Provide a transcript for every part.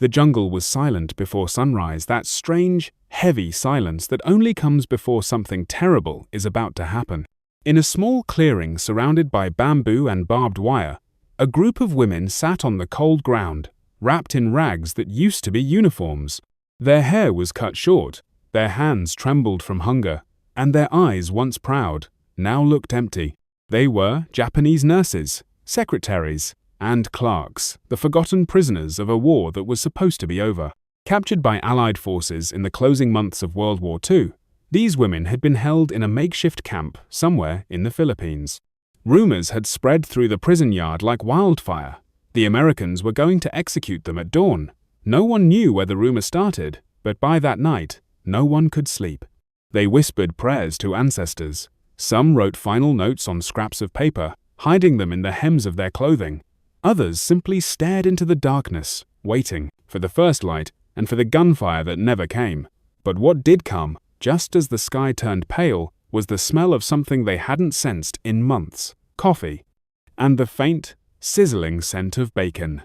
The jungle was silent before sunrise, that strange, heavy silence that only comes before something terrible is about to happen. In a small clearing surrounded by bamboo and barbed wire, a group of women sat on the cold ground, wrapped in rags that used to be uniforms. Their hair was cut short, their hands trembled from hunger, and their eyes, once proud, now looked empty. They were Japanese nurses, secretaries, and clerks, the forgotten prisoners of a war that was supposed to be over. Captured by Allied forces in the closing months of World War II, these women had been held in a makeshift camp somewhere in the Philippines. Rumors had spread through the prison yard like wildfire. The Americans were going to execute them at dawn. No one knew where the rumor started, but by that night, no one could sleep. They whispered prayers to ancestors. Some wrote final notes on scraps of paper, hiding them in the hems of their clothing. Others simply stared into the darkness, waiting for the first light and for the gunfire that never came. But what did come, just as the sky turned pale, was the smell of something they hadn't sensed in months: coffee, and the faint, sizzling scent of bacon.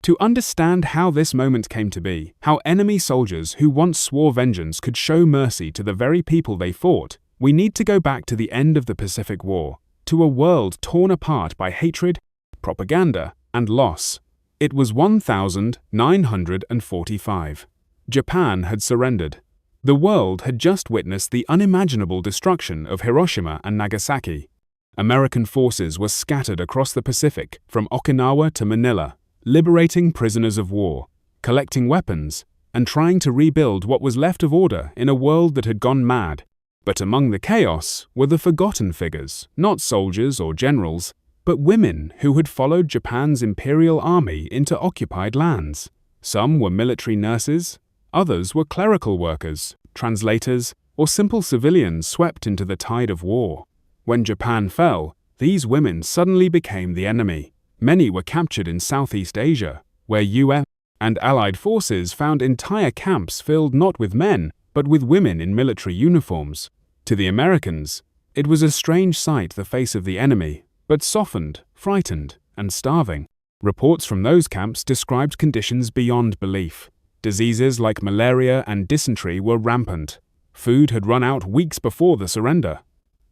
To understand how this moment came to be, how enemy soldiers who once swore vengeance could show mercy to the very people they fought, we need to go back to the end of the Pacific War, to a world torn apart by hatred, propaganda, and loss. It was 1945. Japan had surrendered. The world had just witnessed the unimaginable destruction of Hiroshima and Nagasaki. American forces were scattered across the Pacific, from Okinawa to Manila, liberating prisoners of war, collecting weapons, and trying to rebuild what was left of order in a world that had gone mad. But among the chaos were the forgotten figures, not soldiers or generals, but women who had followed Japan's imperial army into occupied lands. Some were military nurses, others were clerical workers, translators, or simple civilians swept into the tide of war. When Japan fell, these women suddenly became the enemy. Many were captured in Southeast Asia, where US and Allied forces found entire camps filled not with men, but with women in military uniforms. To the Americans, it was a strange sight, the face of the enemy, but softened, frightened, and starving. Reports from those camps described conditions beyond belief. Diseases like malaria and dysentery were rampant. Food had run out weeks before the surrender.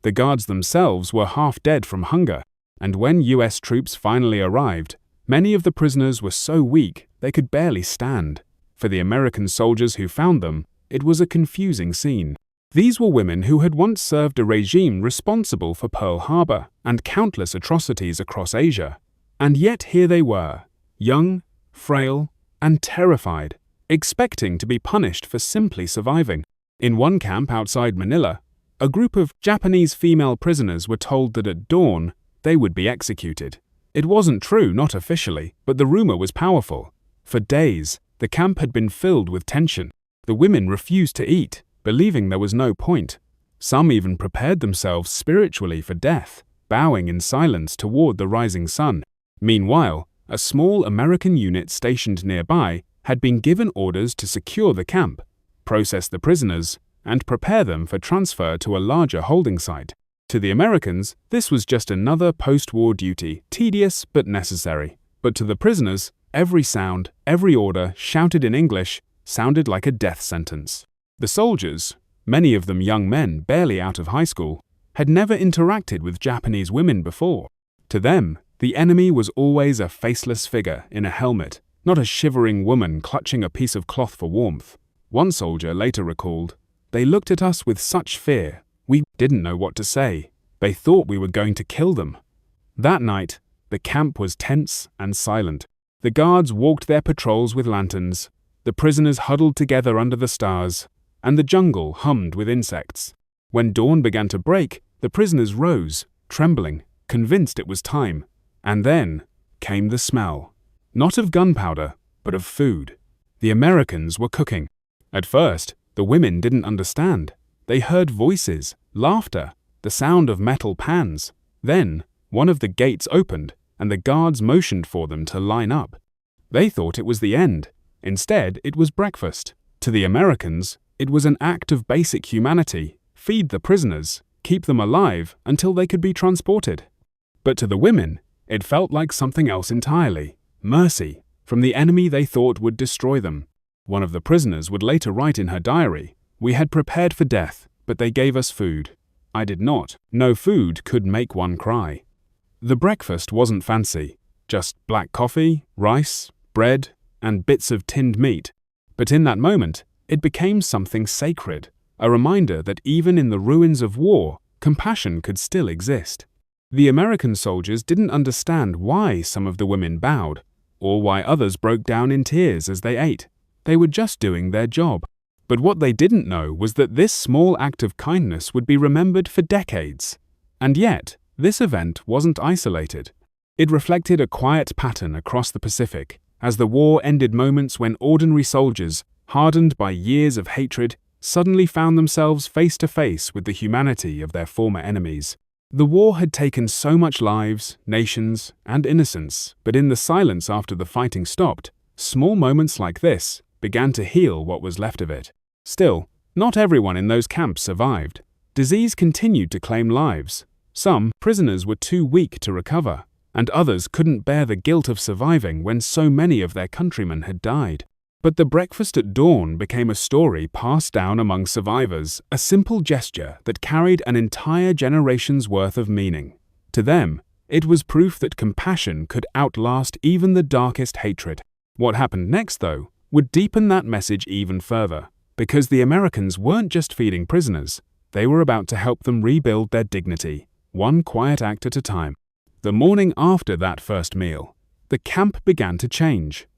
The guards themselves were half dead from hunger, and when US troops finally arrived, many of the prisoners were so weak they could barely stand. For the American soldiers who found them, it was a confusing scene. These were women who had once served a regime responsible for Pearl Harbor and countless atrocities across Asia. And yet here they were, young, frail, and terrified, expecting to be punished for simply surviving. In one camp outside Manila, a group of Japanese female prisoners were told that at dawn they would be executed. It wasn't true, not officially, but the rumor was powerful. For days, the camp had been filled with tension. The women refused to eat, believing there was no point. Some even prepared themselves spiritually for death, bowing in silence toward the rising sun. Meanwhile, a small American unit stationed nearby had been given orders to secure the camp, process the prisoners, and prepare them for transfer to a larger holding site. To the Americans, this was just another post-war duty, tedious but necessary. But to the prisoners, every sound, every order, shouted in English, sounded like a death sentence. The soldiers, many of them young men barely out of high school, had never interacted with Japanese women before. To them, the enemy was always a faceless figure in a helmet, not a shivering woman clutching a piece of cloth for warmth. One soldier later recalled, "They looked at us with such fear, we didn't know what to say. They thought we were going to kill them." That night, the camp was tense and silent. The guards walked their patrols with lanterns, the prisoners huddled together under the stars, and the jungle hummed with insects. When dawn began to break, the prisoners rose, trembling, convinced it was time. And then came the smell. Not of gunpowder, but of food. The Americans were cooking. At first, the women didn't understand. They heard voices, laughter, the sound of metal pans. Then, one of the gates opened, and the guards motioned for them to line up. They thought it was the end. Instead, it was breakfast. To the Americans, it was an act of basic humanity: feed the prisoners, keep them alive until they could be transported. But to the women, it felt like something else entirely: mercy, from the enemy they thought would destroy them. One of the prisoners would later write in her diary, "We had prepared for death, but they gave us food. I did not. No food could make one cry." The breakfast wasn't fancy, just black coffee, rice, bread, and bits of tinned meat. But in that moment, it became something sacred, a reminder that even in the ruins of war, compassion could still exist. The American soldiers didn't understand why some of the women bowed, or why others broke down in tears as they ate. They were just doing their job. But what they didn't know was that this small act of kindness would be remembered for decades. And yet, this event wasn't isolated. It reflected a quiet pattern across the Pacific, as the war ended moments when ordinary soldiers, hardened by years of hatred, suddenly found themselves face to face with the humanity of their former enemies. The war had taken so much lives, nations, and innocence, but in the silence after the fighting stopped, small moments like this began to heal what was left of it. Still, not everyone in those camps survived. Disease continued to claim lives. Some prisoners were too weak to recover, and others couldn't bear the guilt of surviving when so many of their countrymen had died. But the breakfast at dawn became a story passed down among survivors, a simple gesture that carried an entire generation's worth of meaning. To them, it was proof that compassion could outlast even the darkest hatred. What happened next, though, would deepen that message even further, because the Americans weren't just feeding prisoners, they were about to help them rebuild their dignity, one quiet act at a time. The morning after that first meal, the camp began to change.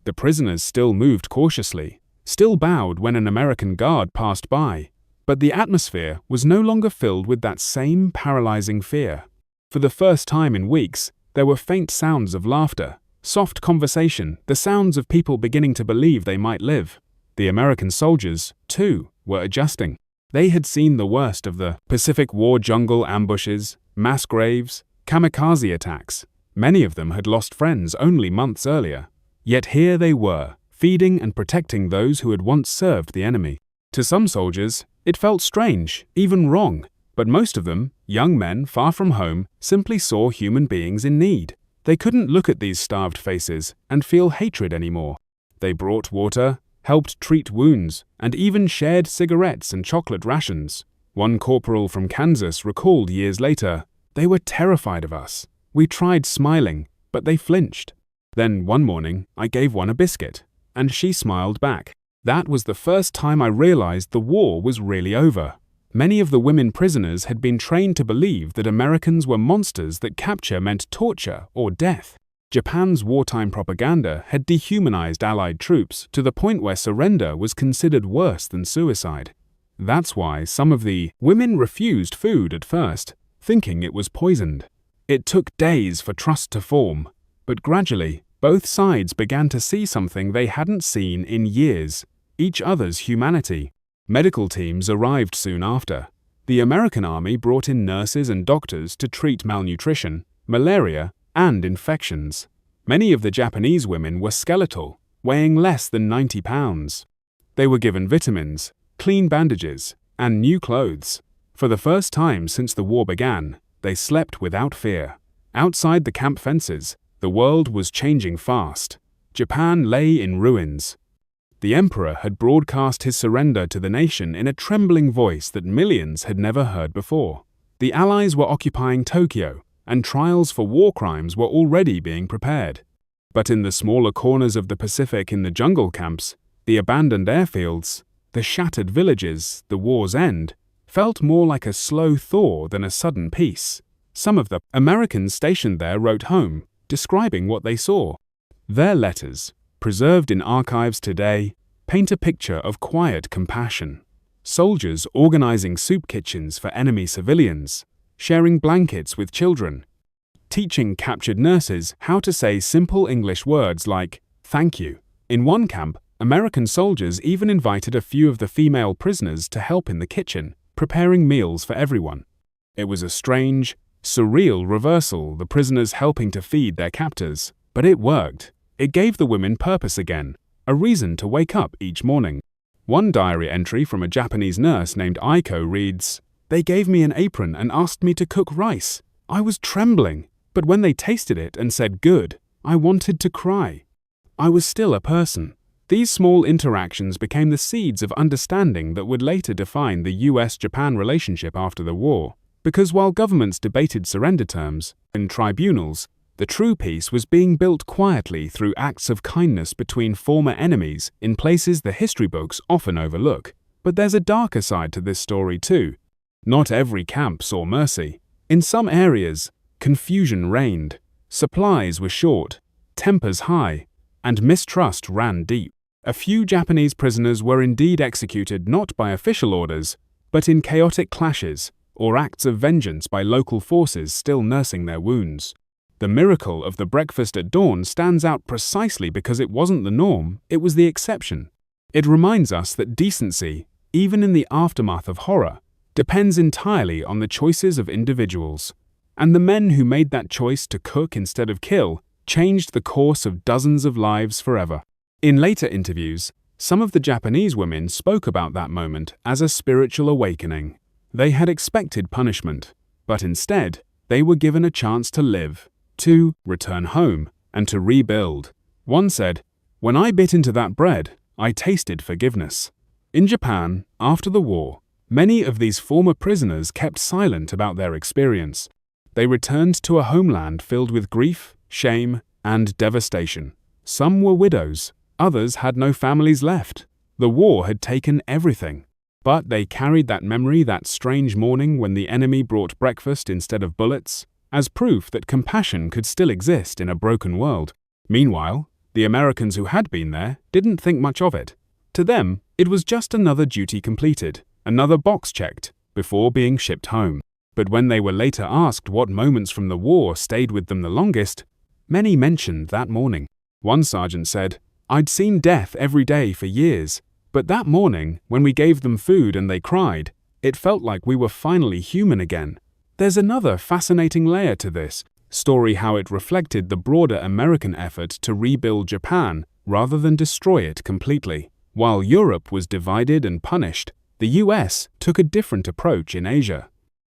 The prisoners still moved cautiously, still bowed when an American guard passed by, but the atmosphere was no longer filled with that same paralyzing fear. For the first time in weeks, there were faint sounds of laughter, soft conversation, the sounds of people beginning to believe they might live. The American soldiers, too, were adjusting. They had seen the worst of the Pacific War jungle ambushes, mass graves, kamikaze attacks. Many of them had lost friends only months earlier. Yet here they were, feeding and protecting those who had once served the enemy. To some soldiers, it felt strange, even wrong, but most of them, young men far from home, simply saw human beings in need. They couldn't look at these starved faces and feel hatred anymore. They brought water, helped treat wounds, and even shared cigarettes and chocolate rations. One corporal from Kansas recalled years later, "They were terrified of us. We tried smiling, but they flinched. Then one morning, I gave one a biscuit, and she smiled back." That was the first time I realized the war was really over. Many of the women prisoners had been trained to believe that Americans were monsters, that capture meant torture or death. Japan's wartime propaganda had dehumanized Allied troops to the point where surrender was considered worse than suicide. That's why some of the women refused food at first, thinking it was poisoned. It took days for trust to form, but gradually, both sides began to see something they hadn't seen in years: each other's humanity. Medical teams arrived soon after. The American Army brought in nurses and doctors to treat malnutrition, malaria, and infections. Many of the Japanese women were skeletal, weighing less than 90 pounds. They were given vitamins, clean bandages, and new clothes. For the first time since the war began, they slept without fear. Outside the camp fences, the world was changing fast. Japan lay in ruins. The emperor had broadcast his surrender to the nation in a trembling voice that millions had never heard before. The Allies were occupying Tokyo, and trials for war crimes were already being prepared. But in the smaller corners of the Pacific, in the jungle camps, the abandoned airfields, the shattered villages, the war's end, felt more like a slow thaw than a sudden peace. Some of the Americans stationed there wrote home, describing what they saw. Their letters, preserved in archives today, paint a picture of quiet compassion. Soldiers organizing soup kitchens for enemy civilians, sharing blankets with children, teaching captured nurses how to say simple English words like "thank you." In one camp, American soldiers even invited a few of the female prisoners to help in the kitchen, preparing meals for everyone. It was a strange, surreal reversal, the prisoners helping to feed their captors. But it worked. It gave the women purpose again, a reason to wake up each morning. One diary entry from a Japanese nurse named Aiko reads, "They gave me an apron and asked me to cook rice. I was trembling, but when they tasted it and said good, I wanted to cry." I was still a person. These small interactions became the seeds of understanding that would later define the US-Japan relationship after the war. Because while governments debated surrender terms in tribunals, the true peace was being built quietly through acts of kindness between former enemies in places the history books often overlook. But there's a darker side to this story too. Not every camp saw mercy. In some areas, confusion reigned, supplies were short, tempers high, and mistrust ran deep. A few Japanese prisoners were indeed executed not by official orders, but in chaotic clashes or acts of vengeance by local forces still nursing their wounds. The miracle of the breakfast at dawn stands out precisely because it wasn't the norm, it was the exception. It reminds us that decency, even in the aftermath of horror, depends entirely on the choices of individuals. And the men who made that choice to cook instead of kill changed the course of dozens of lives forever. In later interviews, some of the Japanese women spoke about that moment as a spiritual awakening. They had expected punishment, but instead, they were given a chance to live, to return home, and to rebuild. One said, "When I bit into that bread, I tasted forgiveness." In Japan, after the war, many of these former prisoners kept silent about their experience. They returned to a homeland filled with grief, shame, and devastation. Some were widows, others had no families left. The war had taken everything. But they carried that memory that strange morning when the enemy brought breakfast instead of bullets, as proof that compassion could still exist in a broken world. Meanwhile, the Americans who had been there didn't think much of it. To them, it was just another duty completed, another box checked, before being shipped home. But when they were later asked what moments from the war stayed with them the longest, many mentioned that morning. One sergeant said, "I'd seen death every day for years, but that morning, when we gave them food and they cried, it felt like we were finally human again." There's another fascinating layer to this story, how it reflected the broader American effort to rebuild Japan rather than destroy it completely. While Europe was divided and punished, the US took a different approach in Asia.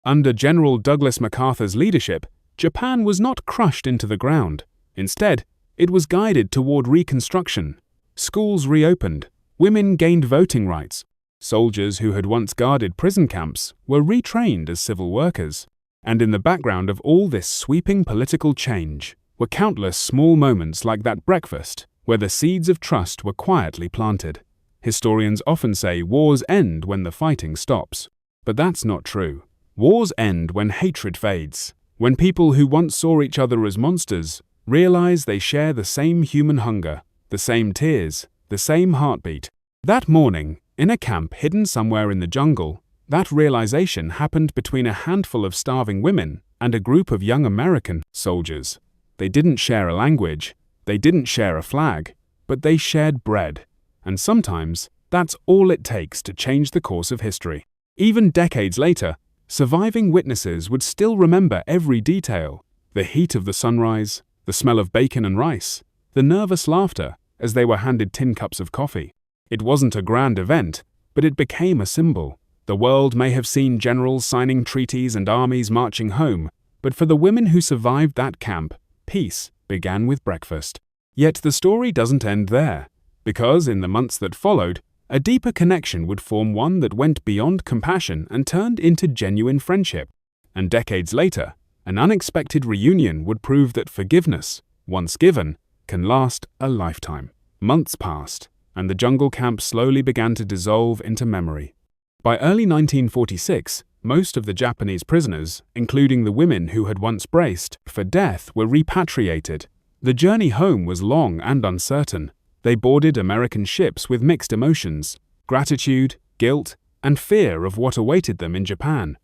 Under General Douglas MacArthur's leadership, Japan was not crushed into the ground. Instead, it was guided toward reconstruction. Schools reopened, women gained voting rights, soldiers who had once guarded prison camps were retrained as civil workers. And in the background of all this sweeping political change were countless small moments like that breakfast, where the seeds of trust were quietly planted. Historians often say wars end when the fighting stops. But that's not true. Wars end when hatred fades, when people who once saw each other as monsters realize they share the same human hunger, the same tears, the same heartbeat. That morning, in a camp hidden somewhere in the jungle, that realization happened between a handful of starving women and a group of young American soldiers. They didn't share a language, they didn't share a flag, but they shared bread. And sometimes, that's all it takes to change the course of history. Even decades later, surviving witnesses would still remember every detail: the heat of the sunrise, the smell of bacon and rice, the nervous laughter as they were handed tin cups of coffee. It wasn't a grand event, but it became a symbol. The world may have seen generals signing treaties and armies marching home, but for the women who survived that camp, peace began with breakfast. Yet the story doesn't end there, because in the months that followed, a deeper connection would form, one that went beyond compassion and turned into genuine friendship. And decades later, an unexpected reunion would prove that forgiveness, once given, can last a lifetime. Months passed, and the jungle camp slowly began to dissolve into memory. By early 1946, most of the Japanese prisoners, including the women who had once braced for death, were repatriated. The journey home was long and uncertain. They boarded American ships with mixed emotions: gratitude, guilt, and fear of what awaited them in Japan.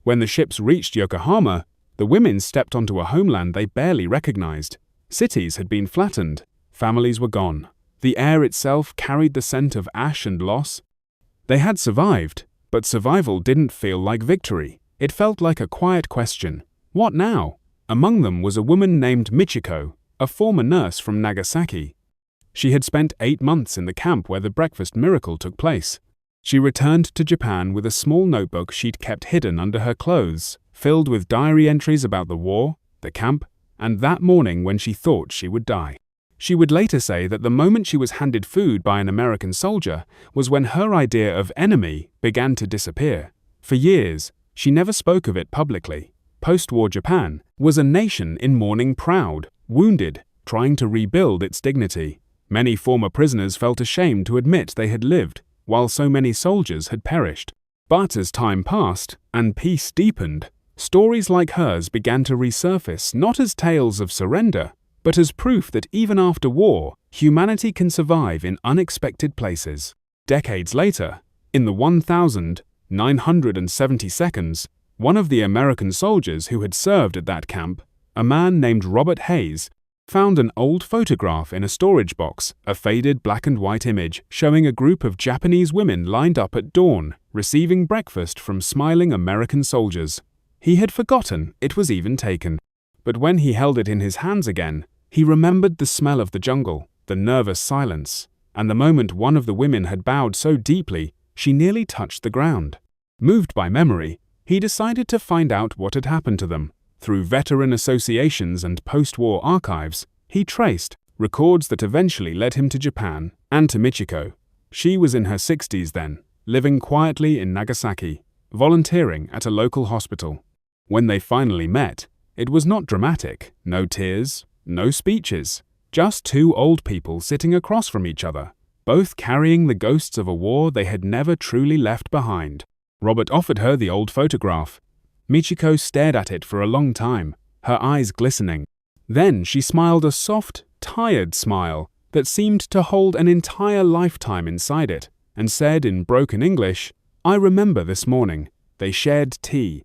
When the ships reached Yokohama, the women stepped onto a homeland they barely recognized. Cities had been flattened, families were gone. The air itself carried the scent of ash and loss. They had survived, but survival didn't feel like victory. It felt like a quiet question: what now? Among them was a woman named Michiko, a former nurse from Nagasaki. She had spent 8 months in the camp where the breakfast miracle took place. She returned to Japan with a small notebook she'd kept hidden under her clothes, filled with diary entries about the war, the camp, and that morning when she thought she would die. She would later say that the moment she was handed food by an American soldier was when her idea of enemy began to disappear. For years, she never spoke of it publicly. Post-war Japan was a nation in mourning, proud, wounded, trying to rebuild its dignity. Many former prisoners felt ashamed to admit they had lived, while so many soldiers had perished. But as time passed and peace deepened, stories like hers began to resurface not as tales of surrender, but as proof that even after war, humanity can survive in unexpected places. Decades later, in the 1972nd, one of the American soldiers who had served at that camp, a man named Robert Hayes, found an old photograph in a storage box, a faded black and white image showing a group of Japanese women lined up at dawn, receiving breakfast from smiling American soldiers. He had forgotten it was even taken. But when he held it in his hands again, he remembered the smell of the jungle, the nervous silence, and the moment one of the women had bowed so deeply she nearly touched the ground. Moved by memory, he decided to find out what had happened to them. Through veteran associations and post-war archives, he traced records that eventually led him to Japan and to Michiko. She was in her 60s then, living quietly in Nagasaki, volunteering at a local hospital. When they finally met, it was not dramatic, no tears, no speeches, just two old people sitting across from each other, both carrying the ghosts of a war they had never truly left behind. Robert offered her the old photograph. Michiko stared at it for a long time, her eyes glistening. Then she smiled a soft, tired smile that seemed to hold an entire lifetime inside it, and said in broken English, "I remember this morning. They shared tea."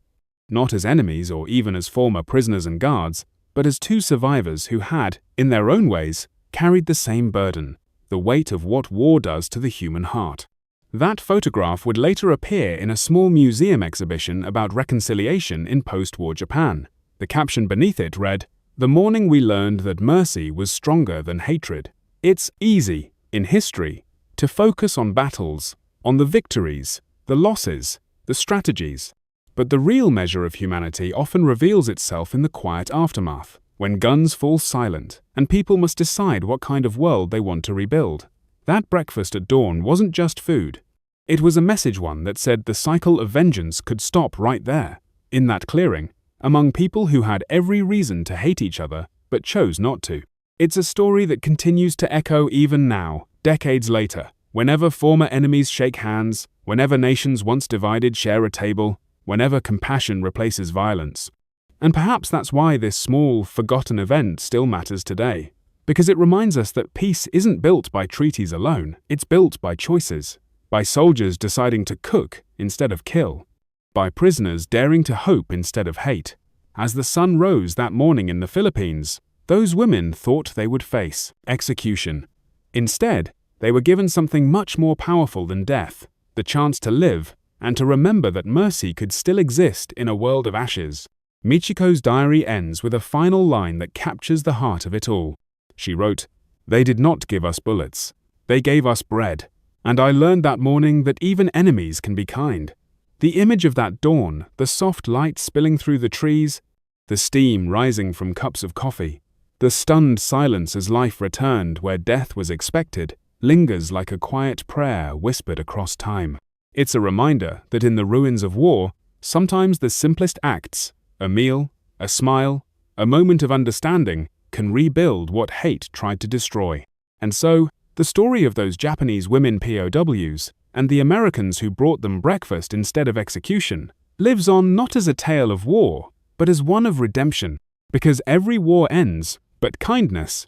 Not as enemies or even as former prisoners and guards, but as two survivors who had, in their own ways, carried the same burden, the weight of what war does to the human heart. That photograph would later appear in a small museum exhibition about reconciliation in post-war Japan. The caption beneath it read, "The morning we learned that mercy was stronger than hatred." It's easy, in history, to focus on battles, on the victories, the losses, the strategies. But the real measure of humanity often reveals itself in the quiet aftermath, when guns fall silent and people must decide what kind of world they want to rebuild. That breakfast at dawn wasn't just food. It was a message, one that said the cycle of vengeance could stop right there, in that clearing, among people who had every reason to hate each other but chose not to. It's a story that continues to echo even now, decades later, whenever former enemies shake hands, whenever nations once divided share a table, whenever compassion replaces violence. And perhaps that's why this small, forgotten event still matters today, because it reminds us that peace isn't built by treaties alone, it's built by choices, by soldiers deciding to cook instead of kill, by prisoners daring to hope instead of hate. As the sun rose that morning in the Philippines, those women thought they would face execution. Instead, they were given something much more powerful than death, the chance to live, and to remember that mercy could still exist in a world of ashes. Michiko's diary ends with a final line that captures the heart of it all. She wrote, "They did not give us bullets. They gave us bread. And I learned that morning that even enemies can be kind." The image of that dawn, the soft light spilling through the trees, the steam rising from cups of coffee, the stunned silence as life returned where death was expected, lingers like a quiet prayer whispered across time. It's a reminder that in the ruins of war, sometimes the simplest acts, a meal, a smile, a moment of understanding, can rebuild what hate tried to destroy. And so, the story of those Japanese women POWs, and the Americans who brought them breakfast instead of execution, lives on not as a tale of war, but as one of redemption. Because every war ends, but kindness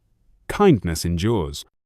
endures.